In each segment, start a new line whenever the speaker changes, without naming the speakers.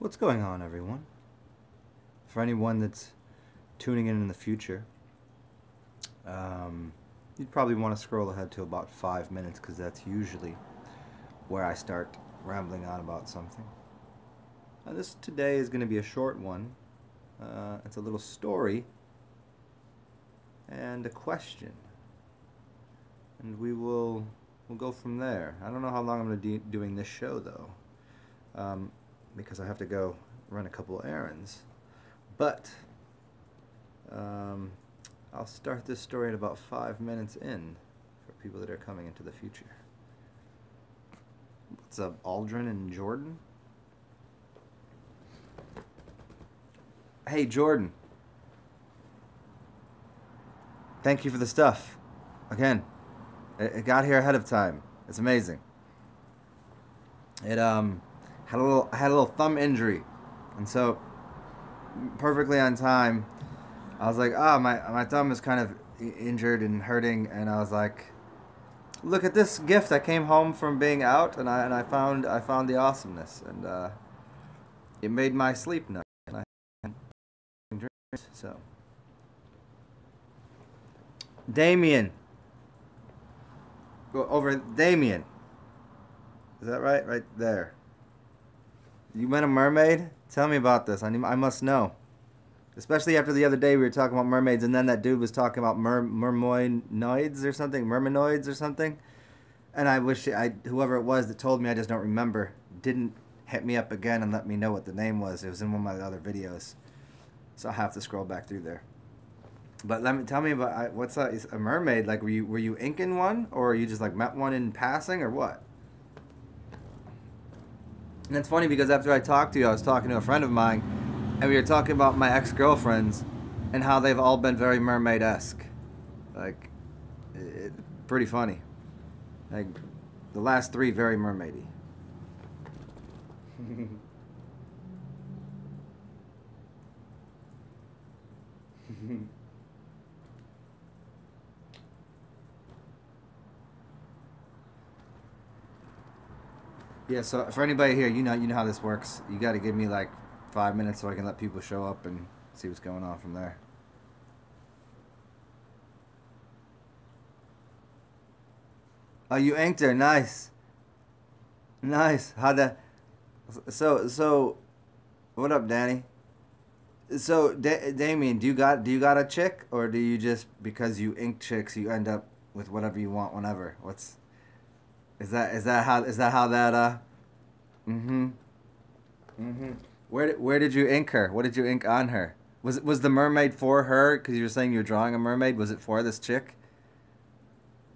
What's going on, everyone? For anyone that's tuning in the future, you'd probably want to scroll ahead to about 5 minutes because that's usually where I start rambling on about something. This today is going to be a short one. It's a little story and a question, and we'll go from there. I don't know how long I'm going to be doing this show though, because I have to go run a couple errands. But I'll start this story at about 5 minutes in for people that are coming into the future. What's up, Aldrin and Jordan? Hey, Jordan. Thank you for the stuff. Again, it got here ahead of time. It's amazing. It had a little thumb injury, and so perfectly on time. I was like, my thumb is kind of injured and hurting, and I was like, look at this gift. I came home from being out, and I found the awesomeness, and it made my sleep nice. And I drinks, so Damien. Go over Damien. Is that right? Right there. You met a mermaid? Tell me about this. I must know. Especially after the other day we were talking about mermaids, and then that dude was talking about mermaids or something. And I wish whoever it was that told me, I just don't remember, didn't hit me up again and let me know what the name was. It was in one of my other videos, so I'll have to scroll back through there. But tell me about what's a mermaid? Like, were you inking one, or you just like met one in passing, or what? And it's funny because after I talked to you, I was talking to a friend of mine, and we were talking about my ex-girlfriends and how they've all been very mermaid-esque. Like, pretty funny. Like, the last three very mermaidy. Yeah, so for anybody here, you know how this works. You got to give me like 5 minutes so I can let people show up and see what's going on from there. Oh, you inked her. Nice. Nice. How'd that... So, what up, Danny? So, Damien, do you got a chick, or do you just, because you ink chicks, you end up with whatever you want whenever? Is that how that Where did you ink her? What did you ink on her? Was the mermaid for her? Because you were saying you were drawing a mermaid. Was it for this chick?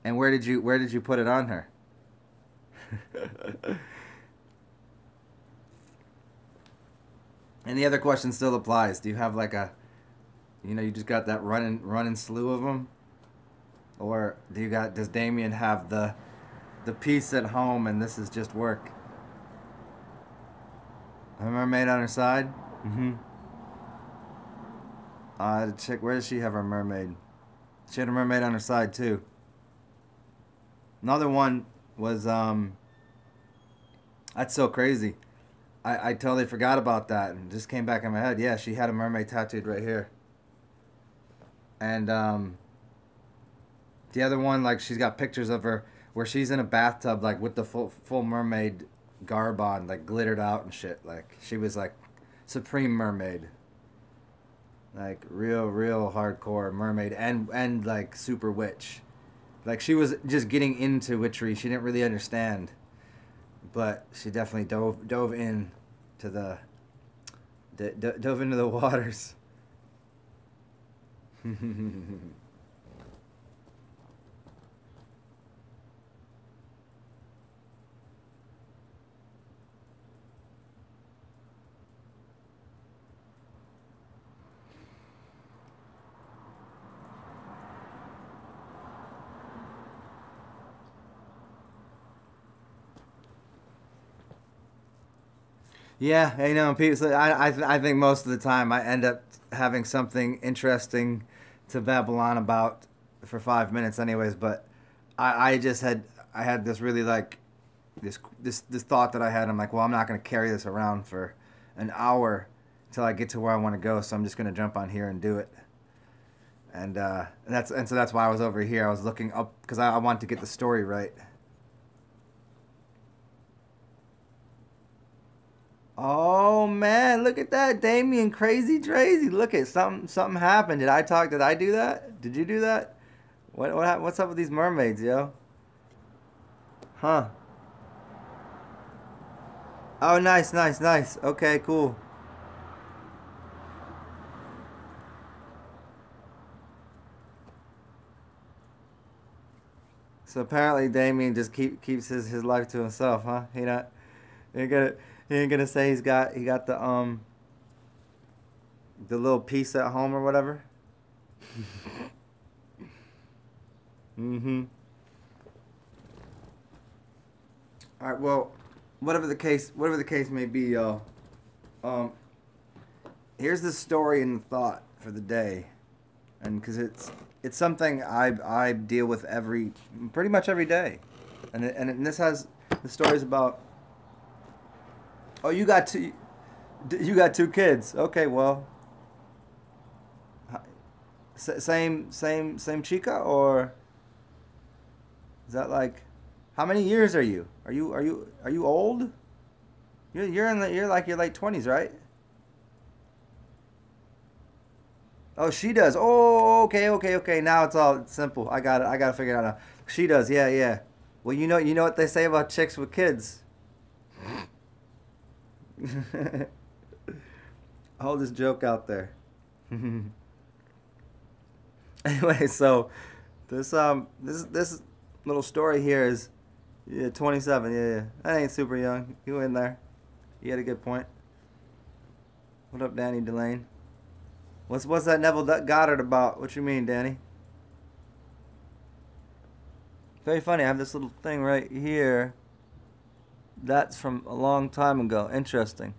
And where did you put it on her? And the other question still applies. Do you have like a, you just got that running slew of them, or does Damien have the piece at home and this is just work? A mermaid on her side? Mm-hmm. The chick, where does she have her mermaid? She had a mermaid on her side too. Another one was, that's so crazy. I totally forgot about that and just came back in my head. Yeah, she had a mermaid tattooed right here. And the other one, like, she's got pictures of her where she's in a bathtub, like, with the full mermaid garb on, like, glittered out and shit. Like, she was like supreme mermaid, like real hardcore mermaid, and like super witch. Like, she was just getting into witchery. She didn't really understand, but she definitely dove in to dove into the waters. Yeah, people. So I think most of the time I end up having something interesting to babble on about for 5 minutes, anyways. But I had this really like this thought that I had. I'm like, well, I'm not gonna carry this around for an hour until I get to where I want to go. So I'm just gonna jump on here and do it. And so that's why I was over here. I was looking up because I wanted to get the story right. Oh man, look at that, Damien, crazy Drazy. Look at something happened. Did I do that? Did you do that? What's up with these mermaids, yo? Huh? Oh, nice, nice, nice. Okay, cool. So apparently Damien just keeps his life to himself, huh? He ain't gonna he ain't gonna say he got the little piece at home or whatever. Mm-hmm. All right. Well, whatever the case may be, y'all. Um, here's the story and the thought for the day, and because it's something I deal with pretty much every day, and this has the stories about. Oh, you got two kids. Okay, well, same chica, or is that like, how many years are you? Are you old? You're like your late 20s, right? Oh, she does. Oh, okay. Now it's simple. I got to figure it out now. She does. Yeah, yeah. Well, you know what they say about chicks with kids. Hold this joke out there. Anyway, so this little story here is, yeah, 27. Yeah, yeah. That ain't super young. You in there? You had a good point. What up, Danny Delane? What's that Neville Goddard about? What you mean, Danny? Very funny. I have this little thing right here. That's from a long time ago. Interesting.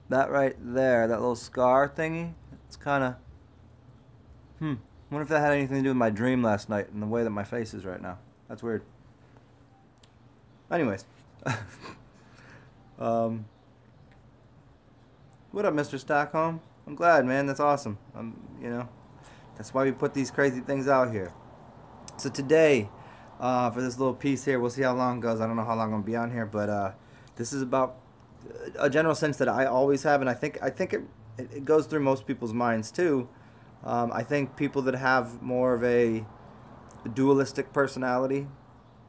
That right there, that little scar thingy. It's kind of. Wonder if that had anything to do with my dream last night and the way that my face is right now. That's weird. Anyways. um, what up, Mr. Stockholm? I'm glad, man. That's awesome. That's why we put these crazy things out here. So today, for this little piece here, we'll see how long it goes. I don't know how long I'm gonna be on here, but this is about a general sense that I always have, and I think it goes through most people's minds too. I think people that have more of a dualistic personality.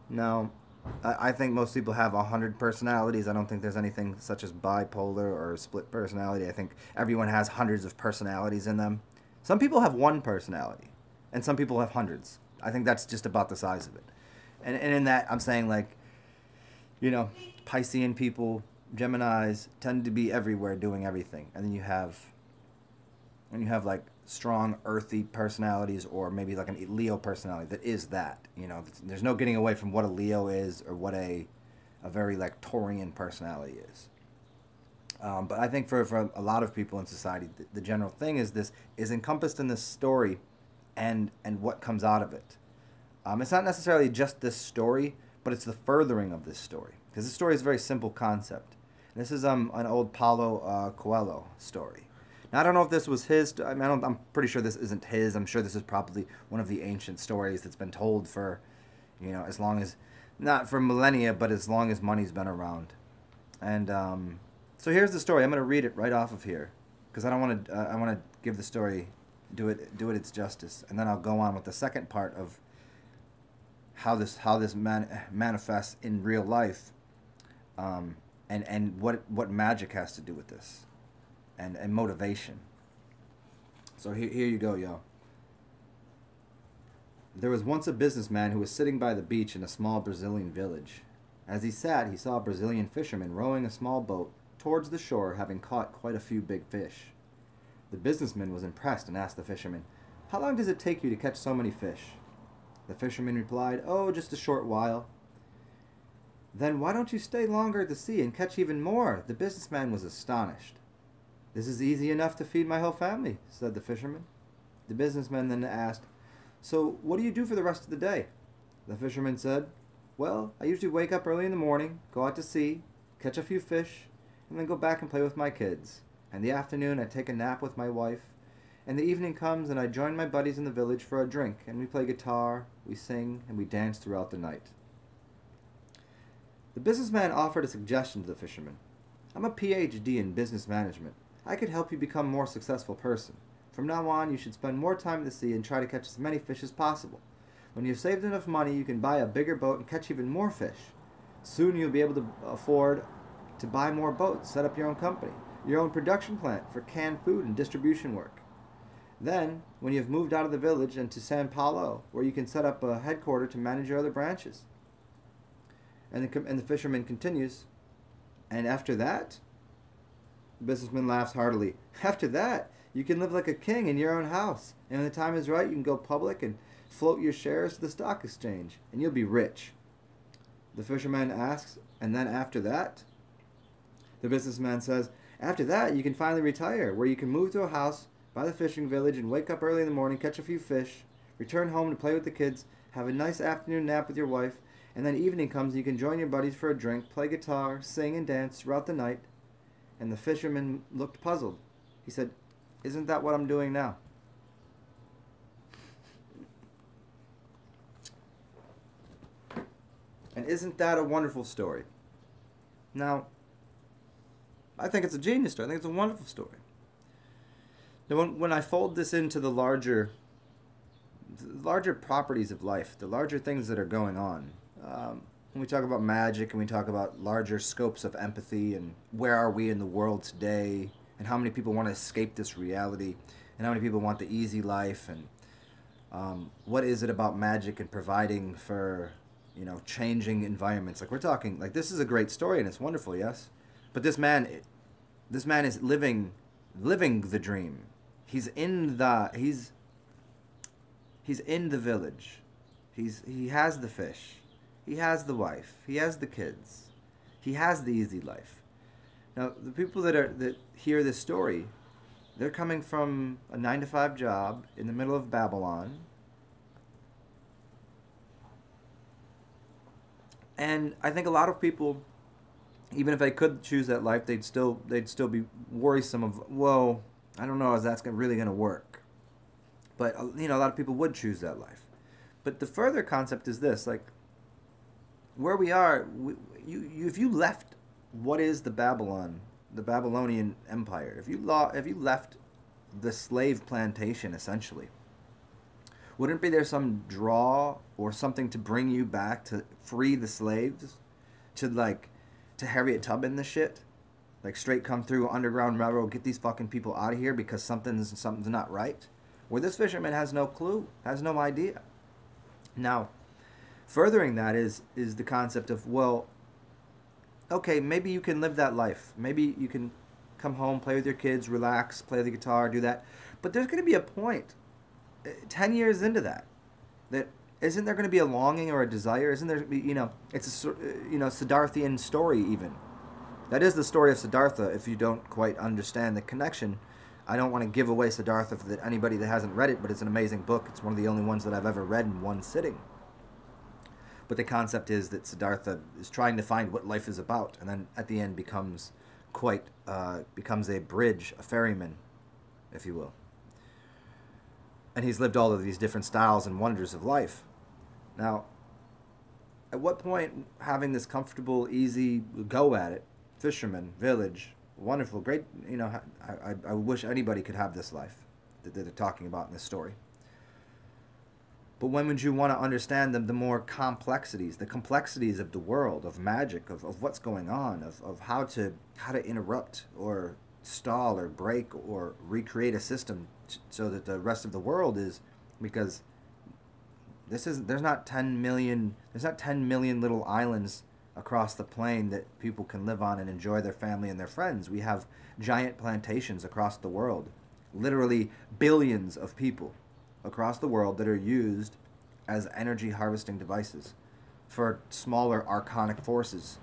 Now, I think most people have 100 personalities. I don't think there's anything such as bipolar or split personality. I think everyone has hundreds of personalities in them. Some people have one personality, and some people have hundreds. I think that's just about the size of it. And in that, I'm saying, like, Piscean people, Geminis tend to be everywhere doing everything. And then you have like strong earthy personalities, or maybe like a Leo personality that is that. There's no getting away from what a Leo is, or what a very like Taurian personality is. But I think for a lot of people in society, the general thing is encompassed in this story, and what comes out of it. It's not necessarily just this story, but it's the furthering of this story, because this story is a very simple concept. And this is an old Paulo Coelho story. Now, I don't know if this was his. I'm pretty sure this isn't his. I'm sure this is probably one of the ancient stories that's been told for, as long as, not for millennia, but as long as money's been around. And so here's the story. I'm going to read it right off of here, because I want to give the story, do it its justice, and then I'll go on with the second part of how this manifests in real life, and what magic has to do with this. And motivation. So here you go, y'all. There was once a businessman who was sitting by the beach in a small Brazilian village. As he sat, he saw a Brazilian fisherman rowing a small boat towards the shore, having caught quite a few big fish. The businessman was impressed and asked the fisherman, "How long does it take you to catch so many fish?" The fisherman replied, "Oh, just a short while." "Then why don't you stay longer at the sea and catch even more?" The businessman was astonished. "This is easy enough to feed my whole family," said the fisherman. The businessman then asked, "So what do you do for the rest of the day?" The fisherman said, "Well, I usually wake up early in the morning, go out to sea, catch a few fish, and then go back and play with my kids. In the afternoon, I take a nap with my wife, and the evening comes and I join my buddies in the village for a drink, and we play guitar, we sing, and we dance throughout the night. The businessman offered a suggestion to the fisherman. I'm a PhD in business management. I could help you become a more successful person. From now on, you should spend more time at the sea and try to catch as many fish as possible. When you've saved enough money, you can buy a bigger boat and catch even more fish. Soon you'll be able to afford to buy more boats, set up your own company, your own production plant for canned food and distribution work. Then, when you've moved out of the village and to San Paulo, where you can set up a headquarters to manage your other branches. And the fisherman continues, and after that? The businessman laughs heartily. After that, you can live like a king in your own house, and when the time is right, you can go public and float your shares to the stock exchange, and you'll be rich. The fisherman asks, and then after that? The businessman says, after that, you can finally retire, where you can move to a house by the fishing village and wake up early in the morning, catch a few fish, return home to play with the kids, have a nice afternoon nap with your wife, and then evening comes and you can join your buddies for a drink, play guitar, sing and dance throughout the night. And the fisherman looked puzzled. He said, isn't that what I'm doing now? And isn't that a wonderful story? Now, I think it's a genius story. I think it's a wonderful story. Now, when I fold this into the larger properties of life, the larger things that are going on, when we talk about magic and we talk about larger scopes of empathy and where are we in the world today and how many people want to escape this reality and how many people want the easy life and what is it about magic and providing for, you know, changing environments. Like we're talking, like this is a great story and it's wonderful, yes? But this man is living the dream. He's in the village. He has the fish. He has the wife. He has the kids. He has the easy life. Now, the people that hear this story, they're coming from a 9-to-5 job in the middle of Babylon. And I think a lot of people, even if they could choose that life, they'd still be worrisome of, whoa, I don't know if that's really going to work. But, you know, a lot of people would choose that life. But the further concept is this, like, where we are, if you left what is the Babylonian Empire, if you left the slave plantation, essentially, wouldn't be there some draw or something to bring you back to free the slaves? To Harriet Tubman the shit? Like, straight come through Underground Railroad, get these fucking people out of here because something's not right? Where this fisherman has no clue, has no idea. Now, furthering that is the concept of, well, okay, maybe you can live that life. Maybe you can come home, play with your kids, relax, play the guitar, do that. But there's going to be a point, 10 years into that isn't there going to be a longing or a desire? Isn't there, it's a, Siddharthian story even. That is the story of Shiddhartha, if you don't quite understand the connection. I don't want to give away Siddhartha for anybody that hasn't read it, but it's an amazing book. It's one of the only ones that I've ever read in one sitting. But the concept is that Siddhartha is trying to find what life is about, and then at the end becomes a bridge, a ferryman, if you will. And he's lived all of these different styles and wonders of life. Now, at what point, having this comfortable, easy go at it, fisherman, village, wonderful, great, I wish anybody could have this life that they're talking about in this story. But when would you want to understand the more complexities, the complexities of the world, of magic, of what's going on, of how to interrupt or stall or break or recreate a system so that the rest of the world is, because there's not 10 million little islands across the plain that people can live on and enjoy their family and their friends. We have giant plantations across the world, literally billions of people across the world that are used as energy harvesting devices for smaller archonic forces.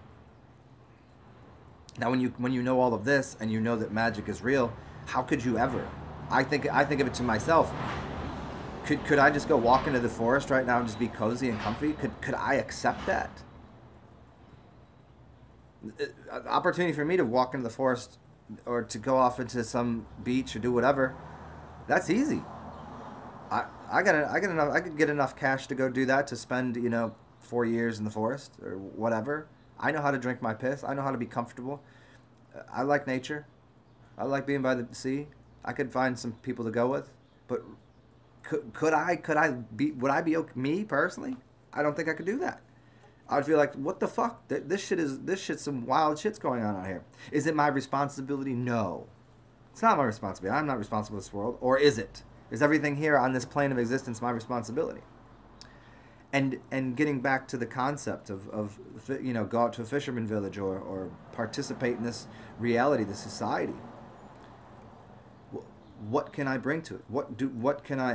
Now, when you know all of this and you know that magic is real, how could you ever? I think of it to myself. Could I just go walk into the forest right now and just be cozy and comfy? Could I accept that? Opportunity for me to walk into the forest or to go off into some beach or do whatever, that's easy. I got enough. I could get enough cash to go do that, to spend 4 years in the forest or whatever. I know how to drink my piss. I know how to be comfortable. I like nature. I like being by the sea. I could find some people to go with, but would I be okay, me personally? I don't think I could do that. I would feel like, what the fuck? This shit's some wild shit's going on out here. Is it my responsibility? No. It's not my responsibility. I'm not responsible for this world. Or is it? Is everything here on this plane of existence my responsibility? And getting back to the concept of go out to a fisherman village or participate in this reality, this society. What can I bring to it?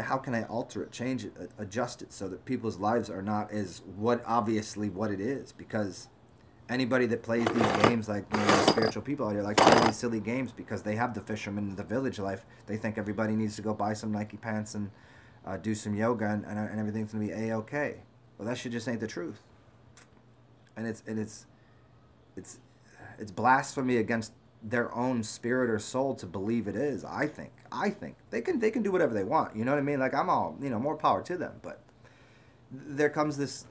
How can I alter it, change it, adjust it so that people's lives are not as obviously what it is? Because anybody that plays these games, like spiritual people out here, like play these silly games because they have the fisherman, the village life. They think everybody needs to go buy some Nike pants and do some yoga and everything's gonna be a-okay. Well, that shit just ain't the truth. And it's blasphemy against their own spirit or soul to believe it is. I think they can do whatever they want. You know what I mean? Like, I'm all, more power to them. But there comes this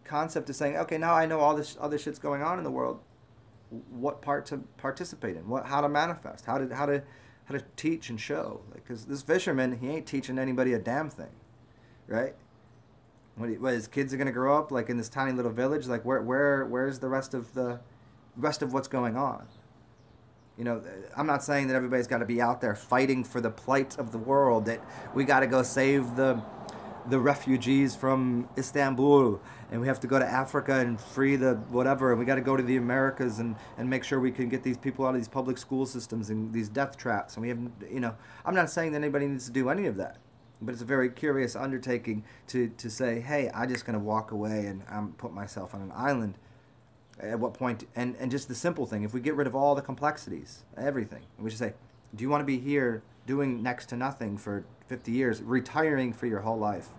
concept of saying, okay, now I know all this other shit's going on in the world. What part to participate in? How to manifest? How to teach and show? Because this fisherman, he ain't teaching anybody a damn thing, right? What his kids are gonna grow up like in this tiny little village? Like where's the rest of what's going on? I'm not saying that everybody's got to be out there fighting for the plight of the world, that we got to go save the refugees from Istanbul, and we have to go to Africa and free the whatever, and we got to go to the Americas and make sure we can get these people out of these public school systems and these death traps. And we have, I'm not saying that anybody needs to do any of that, but it's a very curious undertaking to say, hey, I'm just going to walk away and put myself on an island. At what point, and just the simple thing, if we get rid of all the complexities, everything, and we just say, do you want to be here doing next to nothing for 50 years, retiring for your whole life?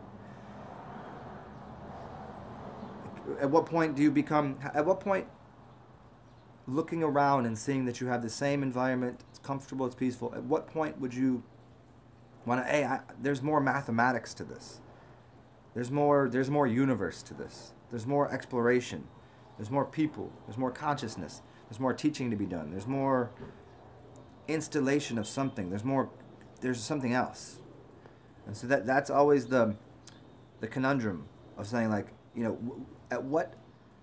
At what point looking around and seeing that you have the same environment, it's comfortable, it's peaceful, at what point would you want to, hey, there's more mathematics to this. There's more universe to this. There's more exploration. There's more people. There's more consciousness. There's more teaching to be done. There's more installation of something. There's something else. And so that's always the conundrum of saying, like,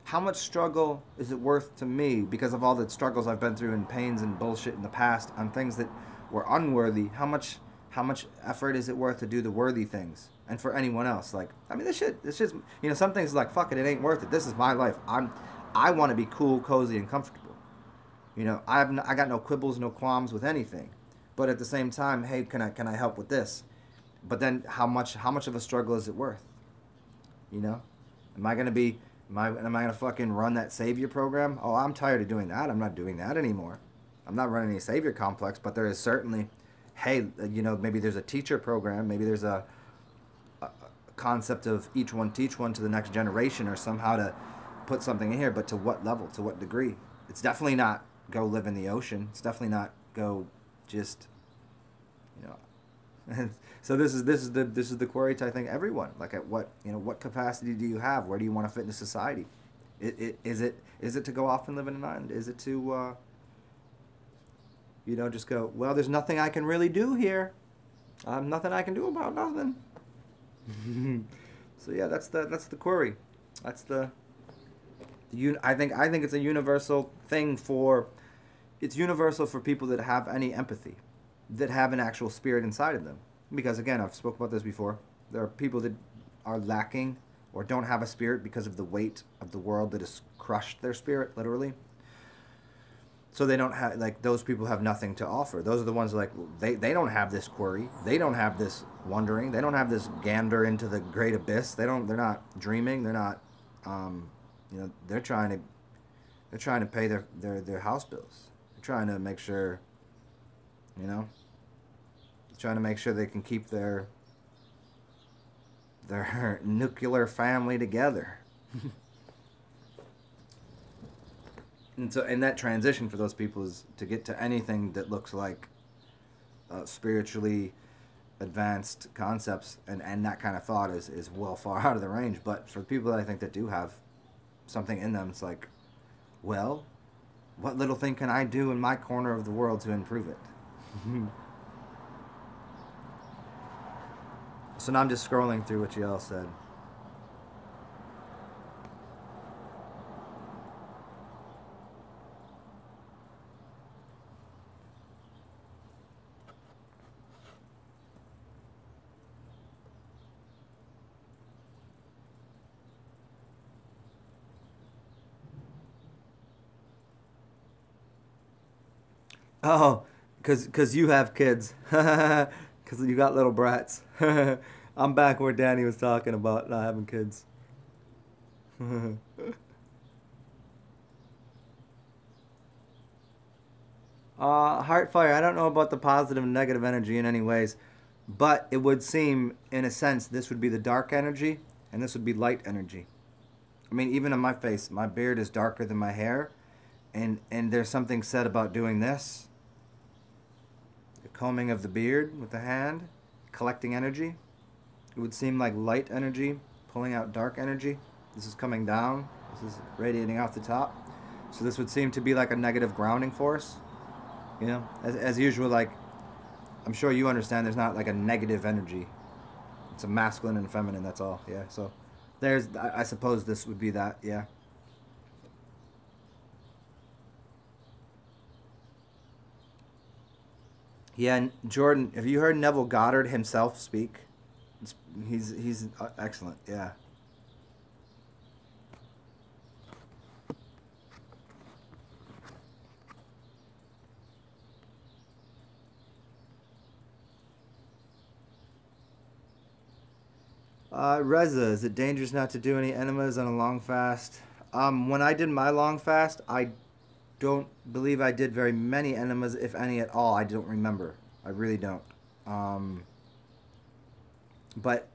how much struggle is it worth to me because of all the struggles I've been through and pains and bullshit in the past on things that were unworthy? How much effort is it worth to do the worthy things? And for anyone else, like, I mean, this shit's, some things like, fuck it ain't worth it. This is my life. I want to be cool, cozy, and comfortable. I got no quibbles, no qualms with anything. But at the same time, hey, can I help with this? But then how much of a struggle is it worth? Am I gonna fucking run that savior program? Oh, I'm tired of doing that. I'm not doing that anymore. I'm not running any savior complex, but there is certainly, hey, maybe there's a teacher program, maybe there's a concept of each one teach one to the next generation, or somehow to put something in here, but to what level, to what degree? It's definitely not go live in the ocean. It's definitely not go just, and so this is the query to, I think, everyone. Like, at what capacity do you have? Where do you want to fit into society? Is it to go off and live in an island? Is it to just go, well, there's nothing I can really do here. Nothing I can do about nothing. So yeah, that's the query. That's I think it's a universal thing it's universal for people that have any empathy, that have an actual spirit inside of them. Because again, I've spoken about this before. There are people that are lacking or don't have a spirit because of the weight of the world that has crushed their spirit, literally. So they don't have, like, those people have nothing to offer. Those are the ones, like, they don't have this query. They don't have this wondering. They don't have this gander into the great abyss. They're not dreaming. They're not, they're trying to pay their house bills. They're trying to make sure, trying to make sure they can keep their nuclear family together. And so, and that transition for those people is to get to anything that looks like spiritually advanced concepts, and that kind of thought is well far out of the range. But for people that I think that do have something in them, it's like, well, what little thing can I do in my corner of the world to improve it? So now I'm just scrolling through what you all said. Oh, cause you have kids. Cause you got little brats. I'm back where Danny was talking about not having kids. Heartfire. I don't know about the positive and negative energy in any ways, but it would seem, in a sense, this would be the dark energy, and this would be light energy. I mean, even on my face, my beard is darker than my hair, and there's something said about doing this, the combing of the beard with the hand, collecting energy. It would seem like light energy pulling out dark energy. This is coming down. This is radiating off the top. So this would seem to be like a negative grounding force. You know, as usual, like, I'm sure you understand there's not like a negative energy. It's a masculine and feminine, that's all. Yeah, so there's, I suppose this would be that, yeah. Yeah, and Jordan, have you heard Neville Goddard himself speak? It's, he's excellent, yeah. Reza, is it dangerous not to do any enemas on a long fast? When I did my long fast, I don't believe I did very many enemas, if any at all. I don't remember. I really don't. Um, but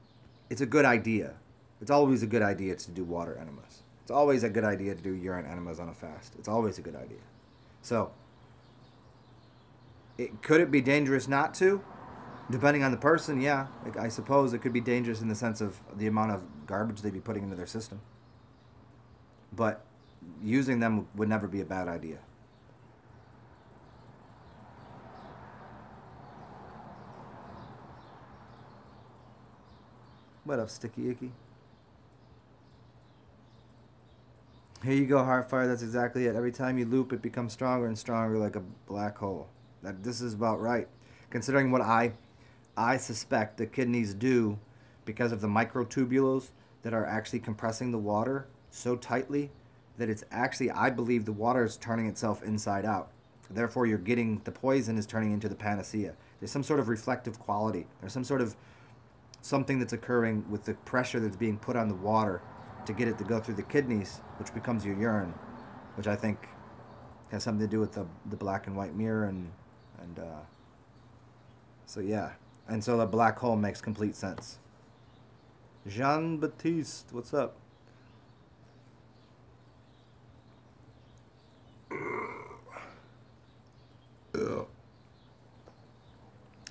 it's a good idea. It's always a good idea to do water enemas. It's always a good idea to do urine enemas on a fast. It's always a good idea. So, could it be dangerous not to? Depending on the person, yeah. Like, I suppose it could be dangerous in the sense of the amount of garbage they'd be putting into their system. But using them would never be a bad idea. What up, Sticky Icky? Here you go, Heartfire. That's exactly it. Every time you loop, it becomes stronger and stronger, like a black hole. This is about right. Considering what I suspect the kidneys do because of the microtubules that are actually compressing the water so tightly that it's actually, I believe, the water is turning itself inside out. Therefore, you're getting, the poison is turning into the panacea. There's some sort of reflective quality. There's some sort of something that's occurring with the pressure that's being put on the water to get it to go through the kidneys, which becomes your urine, which I think has something to do with the black and white mirror and so yeah. And so the black hole makes complete sense. Jean Baptiste, what's up?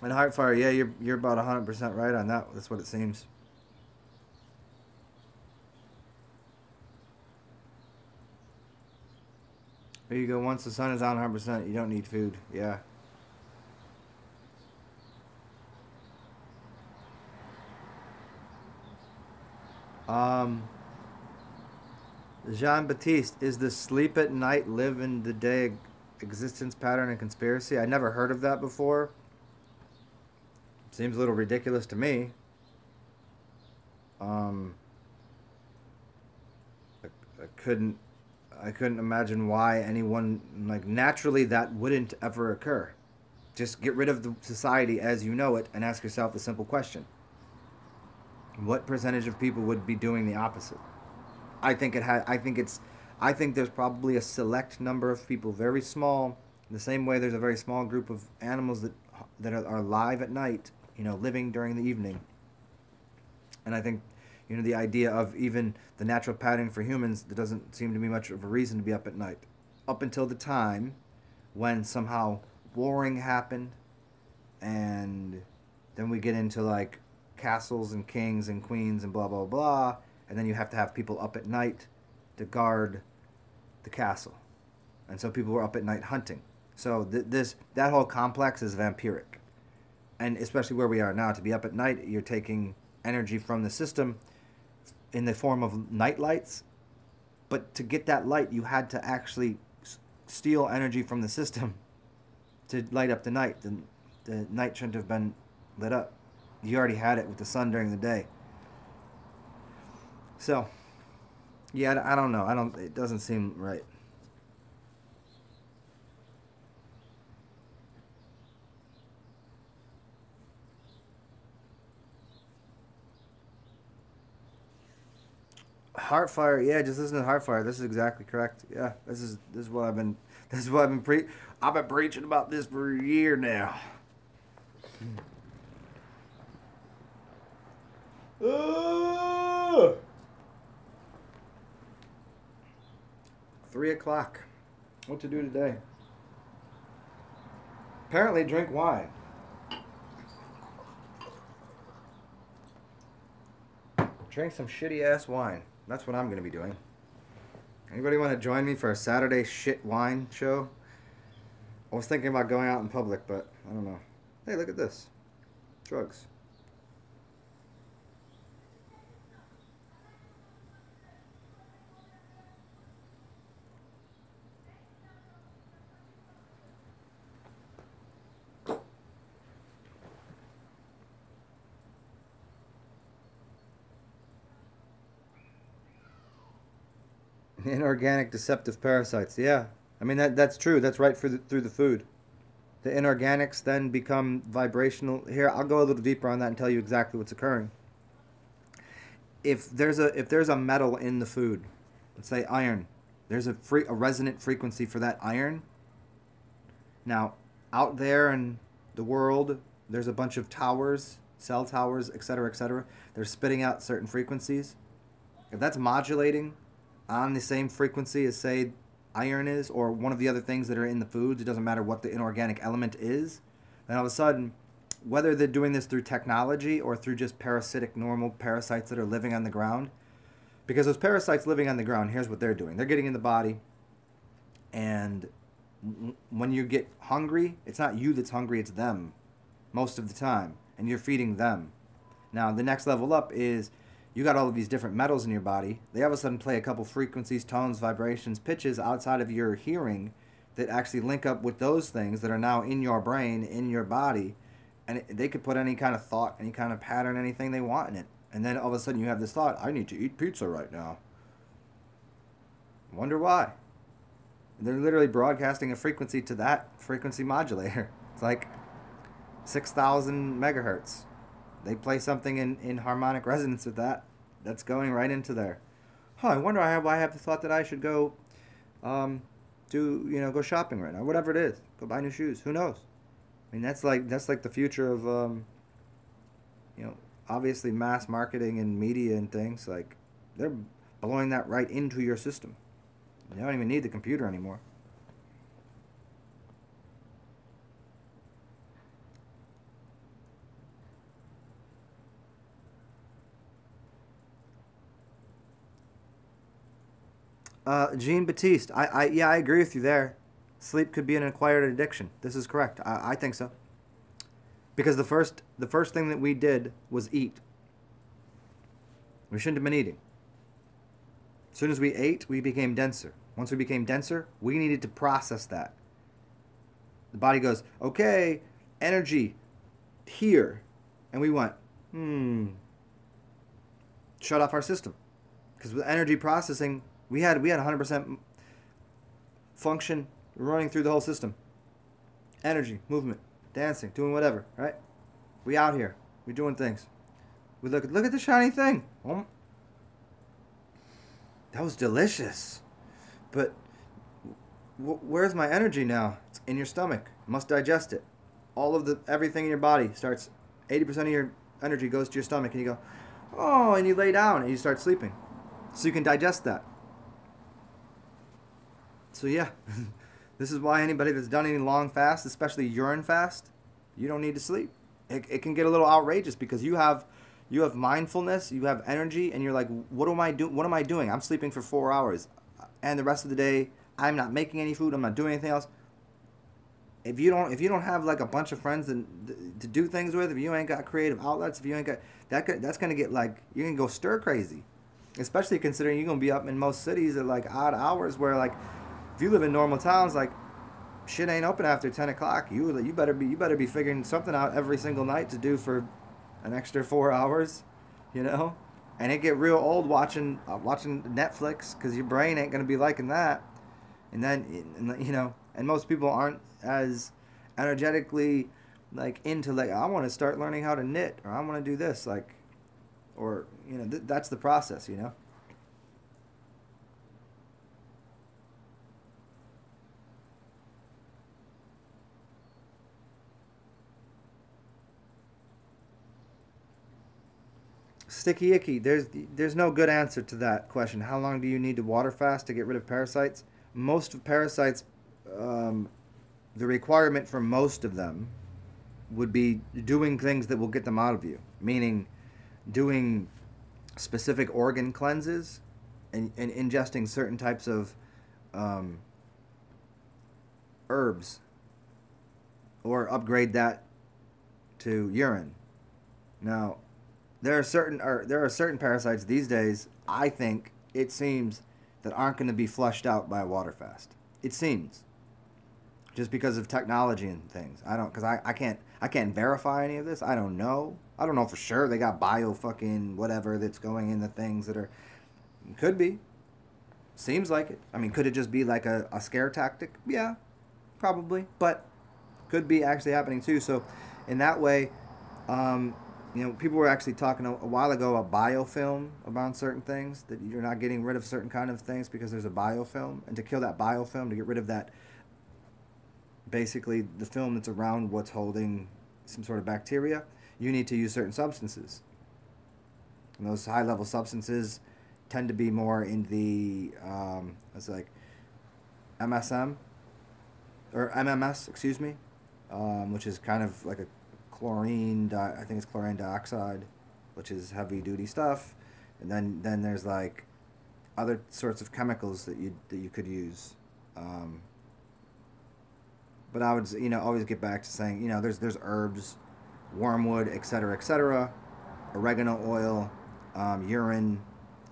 And Heartfire, yeah, you're about 100% right on that. That's what it seems. There you go. Once the sun is on 100%, you don't need food. Yeah. Um, Jean Baptiste, is the sleep at night, live in the day existence pattern and conspiracy? I never heard of that before. Seems a little ridiculous to me. Um, I, I couldn't I couldn't imagine why anyone, like, naturally that wouldn't ever occur. Just get rid of the society as you know it and ask yourself the simple question: what percentage of people would be doing the opposite? I think it had. I think there's probably a select number of people, very small. The same way there's a very small group of animals that are live at night, living during the evening. And I think, the idea of even the natural pattern for humans, there doesn't seem to be much of a reason to be up at night. up until the time when somehow warring happened, and then we get into like castles and kings and queens and blah blah blah, and then you have to have people up at night to guard the castle, and so people were up at night hunting. So that whole complex is vampiric, and especially where we are now, to be up at night, you're taking energy from the system in the form of night lights, but to get that light, you had to actually steal energy from the system to light up the night. The night shouldn't have been lit up. You already had it with the sun during the day. So, yeah, I don't know. It doesn't seem right. Heartfire, yeah, just listen to Heartfire. This is exactly correct. Yeah, this is what I've been I've been preaching about this for a year now. 3 o'clock. What to do today? Apparently drink wine. Drink some shitty ass wine. That's what I'm going to be doing. Anybody want to join me for a Saturday shit wine show? I was thinking about going out in public, but I don't know. Hey, look at this. Drugs. Inorganic deceptive parasites. Yeah. I mean, that's true. That's right through the food. The inorganics then become vibrational. Here, I'll go a little deeper on that and tell you exactly what's occurring. If there's a metal in the food, let's say iron, there's a resonant frequency for that iron. Now, out there in the world, there's a bunch of towers, cell towers, etc., etc. They're spitting out certain frequencies. If that's modulating on the same frequency as, say, iron is, or one of the other things that are in the foods, it doesn't matter what the inorganic element is, then all of a sudden, whether they're doing this through technology or through just parasitic normal parasites that are living on the ground, because those parasites living on the ground, here's what they're doing. They're getting in the body, and when you get hungry, it's not you that's hungry, it's them most of the time, and you're feeding them. Now, the next level up is you got all of these different metals in your body. They all of a sudden play a couple frequencies, tones, vibrations, pitches outside of your hearing that actually link up with those things that are now in your brain, in your body, and they could put any kind of thought, any kind of pattern, anything they want in it. And then all of a sudden you have this thought, I need to eat pizza right now. Wonder why? They're literally broadcasting a frequency to that frequency modulator. It's like 6,000 megahertz. They play something in harmonic resonance with that. That's going right into there. I wonder why I have the thought that I should go go shopping right now. Whatever it is. Go buy new shoes. Who knows? I mean, that's like the future of obviously mass marketing and media and things. Like, they're blowing that right into your system. You don't even need the computer anymore. Jean Baptiste, I agree with you there. Sleep could be an acquired addiction. This is correct. I think so. Because the first thing that we did was eat. We shouldn't have been eating. As soon as we ate, we became denser. Once we became denser, we needed to process that. The body goes, okay, energy here. And we went, shut off our system. Because with energy processing, we had 100% function running through the whole system. Energy, movement, dancing, doing whatever, right? We out here. We doing things. We look at the shiny thing. That was delicious. But where's my energy now? It's in your stomach. You must digest it. Everything in your body starts, 80% of your energy goes to your stomach, and you go, oh, and you lay down and you start sleeping. So you can digest that. So yeah, this is why anybody that's done any long fast, especially urine fast, you don't need to sleep. It can get a little outrageous because you have mindfulness, you have energy, and you're like, what am I doing? What am I doing? I'm sleeping for 4 hours, and the rest of the day I'm not making any food. I'm not doing anything else. If you don't have like a bunch of friends to do things with, if you ain't got creative outlets, if you ain't got that's gonna get like you're gonna go stir crazy, especially considering you're gonna be up in most cities at like odd hours where like if you live in normal towns like shit ain't open after 10 o'clock. You better be figuring something out every single night to do for an extra 4 hours, you know, and it get real old watching Netflix because your brain ain't gonna be liking that, and then you know, and most people aren't as energetically like into like I want to start learning how to knit or I want to do this like, or you know that's the process, you know. Sticky icky. There's no good answer to that question. How long do you need to water fast to get rid of parasites? Most of parasites, um, the requirement for most of them would be doing things that will get them out of you. Meaning, doing specific organ cleanses and ingesting certain types of um, herbs, or upgrade that to urine. Now, there are certain parasites these days. I think it seems that aren't going to be flushed out by a water fast. It seems just because of technology and things. I don't because I can't verify any of this. I don't know. I don't know for sure. They got bio fucking whatever that's going in the things that are could be. Seems like it. I mean, could it just be like a scare tactic? Yeah, probably. But could be actually happening too. So in that way, you know, people were actually talking a while ago about biofilm about certain things, that you're not getting rid of certain kind of things because there's a biofilm, and to kill that biofilm, to get rid of that, basically the film that's around what's holding some sort of bacteria, you need to use certain substances. And those high level substances tend to be more in the it's like MSM or MMS, excuse me, which is kind of like a I think it's chlorine dioxide, which is heavy duty stuff, and then there's like other sorts of chemicals that you could use. But I would always get back to saying there's herbs, wormwood, etc., oregano oil, urine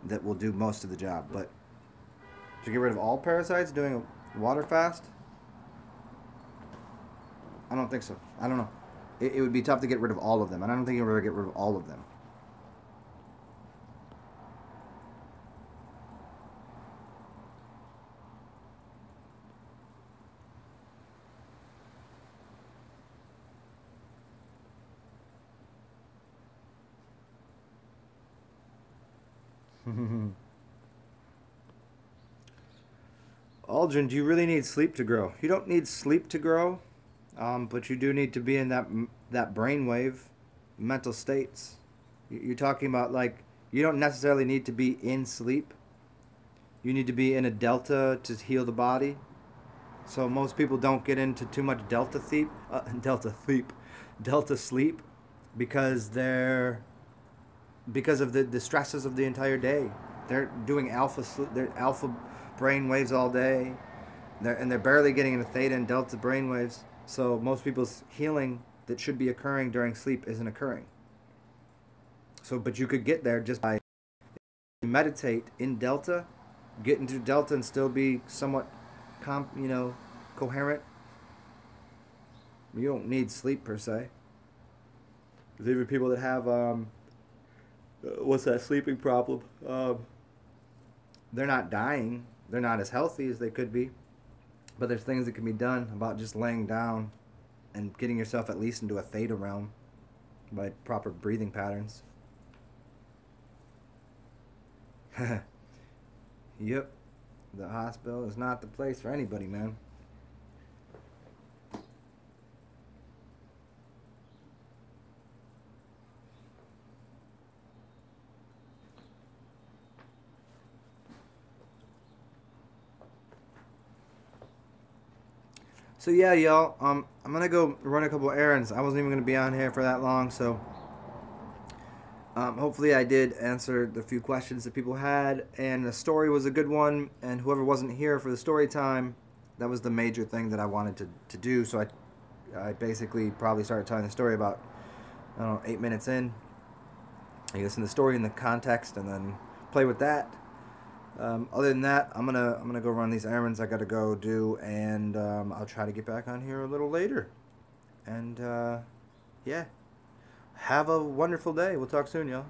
that will do most of the job. But to get rid of all parasites, doing a water fast, I don't think so. I don't know. It would be tough to get rid of all of them, and I don't think you'll ever get rid of all of them. Aldrin, do you really need sleep to grow? You don't need sleep to grow, but you do need to be in that brainwave mental states. You're talking about like you don't necessarily need to be in sleep. You need to be in a delta to heal the body. So most people don't get into too much delta sleep, because because of the stresses of the entire day. They're doing they're alpha brain waves all day. They're barely getting into theta and delta brain waves. So most people's healing that should be occurring during sleep isn't occurring. So, but you could get there just by meditate in delta, get into delta and still be somewhat, coherent. You don't need sleep per se. There's even people that have what's that sleeping problem? They're not dying. They're not as healthy as they could be. But there's things that can be done about just laying down and getting yourself at least into a theta realm by proper breathing patterns. Yep. The hospital is not the place for anybody, man. So yeah, y'all. I'm gonna go run a couple errands. I wasn't even gonna be on here for that long, so hopefully I did answer the few questions that people had, and the story was a good one. And whoever wasn't here for the story time, that was the major thing that I wanted to do. So I basically probably started telling the story about, I don't know, 8 minutes in. You listen to the story in the context and then play with that. Other than that, I'm gonna go run these errands I gotta go do, and I'll try to get back on here a little later. And yeah, have a wonderful day. We'll talk soon, y'all.